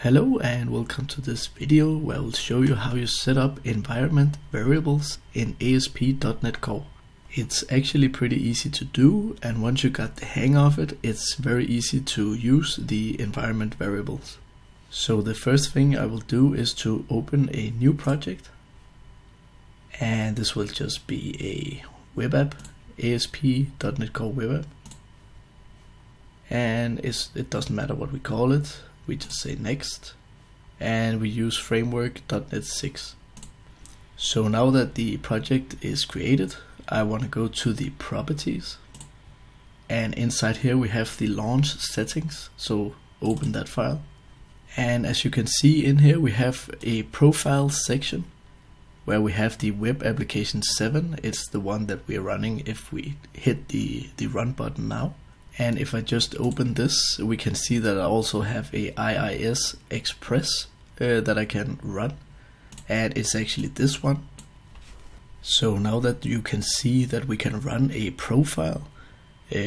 Hello and welcome to this video where I will show you how you set up environment variables in ASP.NET Core. It's actually pretty easy to do, and once you got the hang of it, it's very easy to use the environment variables. So the first thing I will do is to open a new project, and this will just be a web app, ASP.NET Core web app, and it doesn't matter what we call it. We just say next, and we use framework.NET 6. So now that the project is created, I want to go to the properties, and inside here we have the launch settings, so open that file. And as you can see in here we have a profile section where we have the web application 7. It's the one that we're running if we hit the run button now. And if I just open this, we can see that I also have a IIS Express that I can run, and it's actually this one. So now that you can see that we can run a profile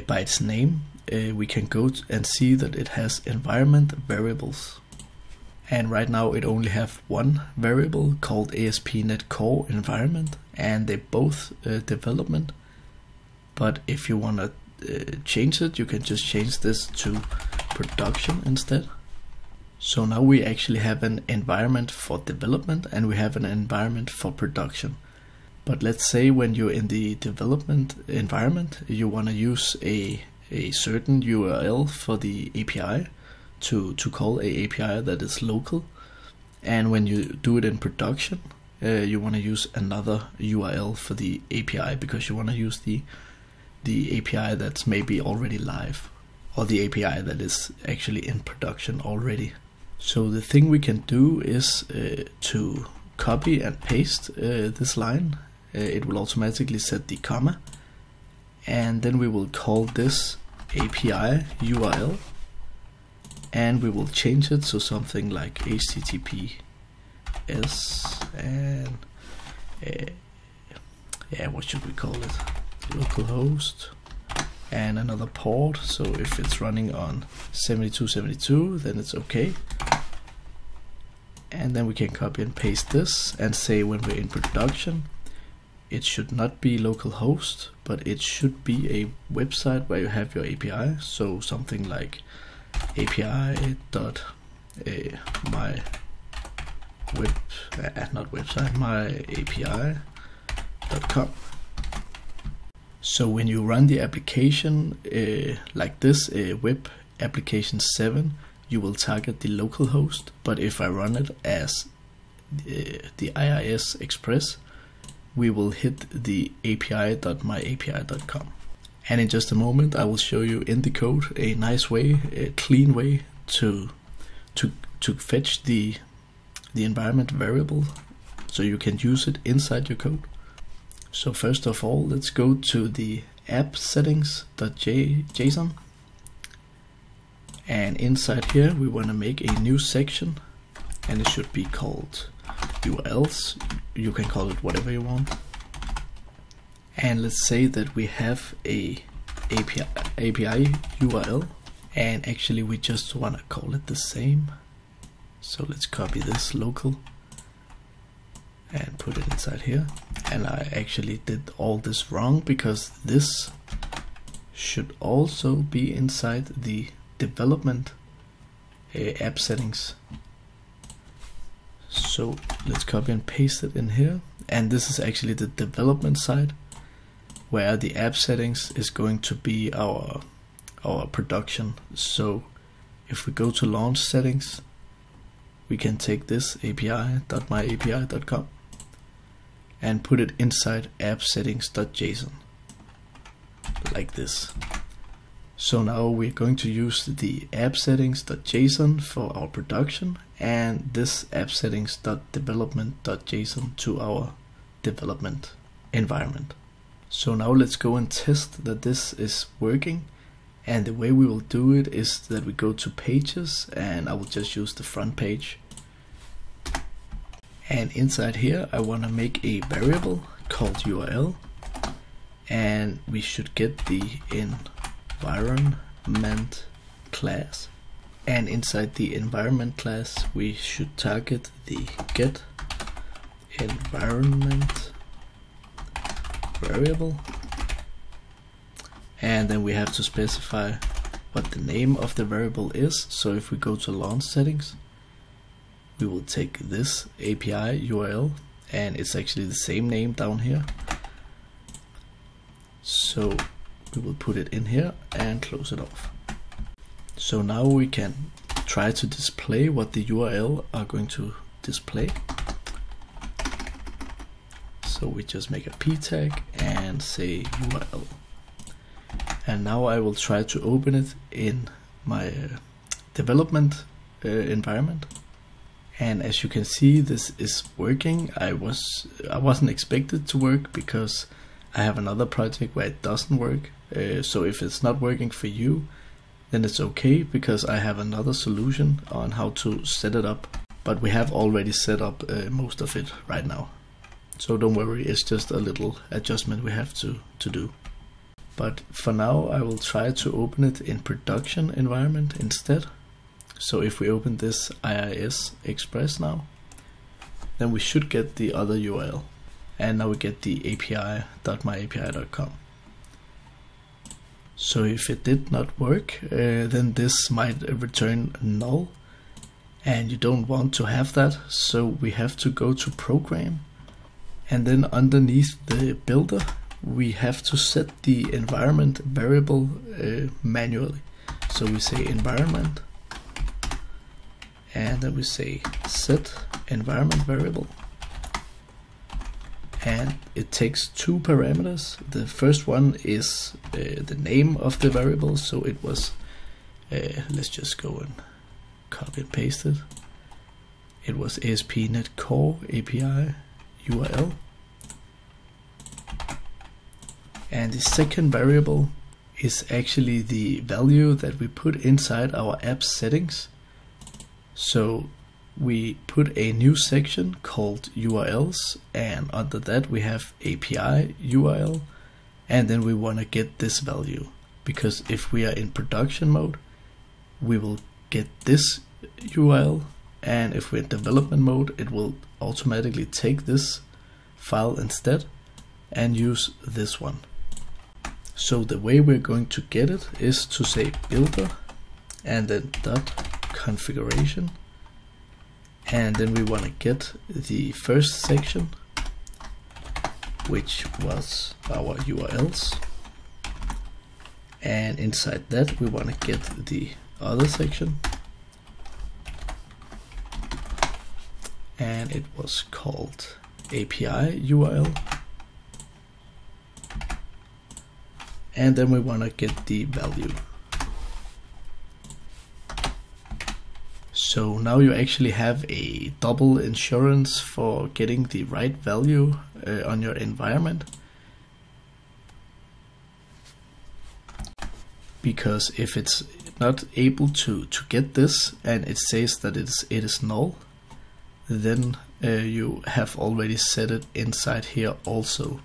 by its name, we can go and see that it has environment variables. And right now it only have one variable called ASP.NET Core environment, and they both development. But if you want to change it, you can just change this to production instead. So now we actually have an environment for development and we have an environment for production. But let's say when you're in the development environment, you want to use a certain URL for the API to call a API that is local, and when you do it in production, you want to use another URL for the API because you want to use the API that's maybe already live, or the API that is actually in production already. So the thing we can do is to copy and paste this line. It will automatically set the comma, and then we will call this API URL, and we will change it to something like HTTPS and what should we call it? Localhost and another port. So if it's running on 7272, then it's okay. And then we can copy and paste this and say when we're in production, it should not be localhost, but it should be a website where you have your API. So something like myapi.com. So when you run the application like this, web application 7, you will target the local host. But if I run it as the IIS Express, we will hit the api.myapi.com. And in just a moment I will show you in the code a nice way, a clean way to fetch the environment variable so you can use it inside your code. So first of all, let's go to the app settings.json, and inside here we want to make a new section, and it should be called URLs. You can call it whatever you want. And let's say that we have a API URL, and actually we just want to call it the same. So let's copy this local and put it inside here. And I actually did all this wrong because this should also be inside the development app settings. So let's copy and paste it in here, and this is actually the development side where the app settings is going to be our production. So if we go to launch settings, we can take this api.myapi.com and put it inside app settings.json like this. So now we're going to use the app settings.json for our production, and this app settings.development.json to our development environment. So now let's go and test that this is working, and the way we will do it is that we go to pages, and I will just use the front page. And inside here I want to make a variable called URL, and we should get the environment class. And inside the environment class, we should target the get environment variable. And then we have to specify what the name of the variable is. So if we go to launch settings, we will take this API URL, and it's actually the same name down here. So we will put it in here and close it off. So now we can try to display what the URL are going to display. So we just make a p tag and say URL. And now I will try to open it in my development environment. And as you can see, this is working. I wasn't expected to work because I have another project where it doesn't work. So if it's not working for you, then it's okay, because I have another solution on how to set it up. But we have already set up most of it right now. So don't worry, it's just a little adjustment we have to do. But for now, I will try to open it in production environment instead. So if we open this IIS Express now, then we should get the other URL. And now we get the api.myapi.com. So if it did not work, then this might return null, and you don't want to have that. So we have to go to program, and then underneath the builder, we have to set the environment variable manually. So we say environment, and then we say set environment variable. And it takes two parameters. The first one is the name of the variable. So it was, let's just go and copy and paste it. It was ASP.NET Core API URL. And the second variable is actually the value that we put inside our app settings. So we put a new section called URLs, and under that we have API URL, and then we want to get this value, because if we are in production mode, we will get this URL, and if we're in development mode, it will automatically take this file instead and use this one. So the way we're going to get it is to say builder and then dot configuration. And then we want to get the first section, which was our URLs. And inside that, we want to get the other section. And it was called API URL. And then we want to get the value. So now you actually have a double insurance for getting the right value on your environment. Because if it's not able to get this, and it says that it is null, then you have already set it inside here also.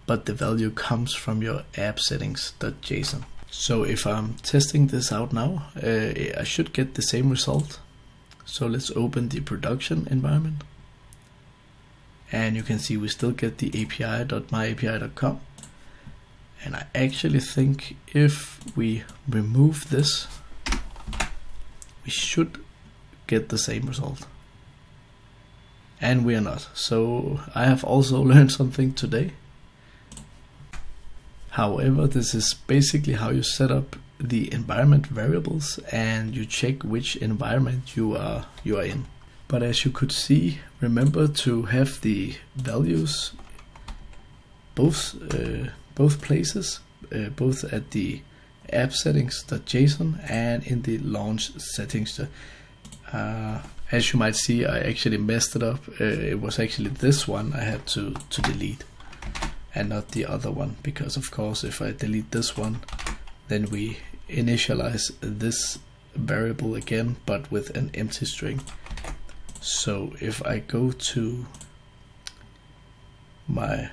But the value comes from your app settings.json. So if I'm testing this out now, I should get the same result. So let's open the production environment. And you can see we still get the api.myapi.com. And I actually think if we remove this, we should get the same result. And we are not. So I have also learned something today. However, this is basically how you set up the environment variables, and you check which environment you are in. But as you could see, remember to have the values both places, both at the app settings.json and in the launch settings. As you might see, I actually messed it up. It was actually this one I had to delete, and not the other one, because of course if I delete this one, then we initialize this variable again, but with an empty string. So if I go to my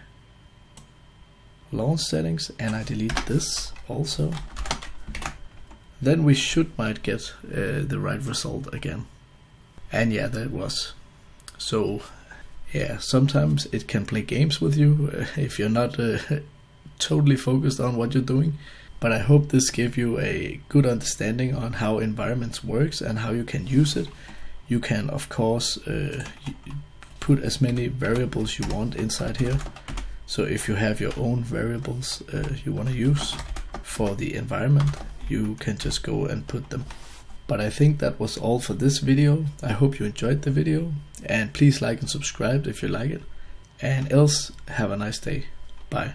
launch settings and I delete this also, then we might get the right result again. And yeah, that was. So yeah, sometimes it can play games with you if you're not totally focused on what you're doing. But I hope this gave you a good understanding on how environments works and how you can use it. You can of course put as many variables you want inside here. So if you have your own variables you want to use for the environment, you can just go and put them. But I think that was all for this video. I hope you enjoyed the video, and please like and subscribe if you like it. And else, have a nice day. Bye.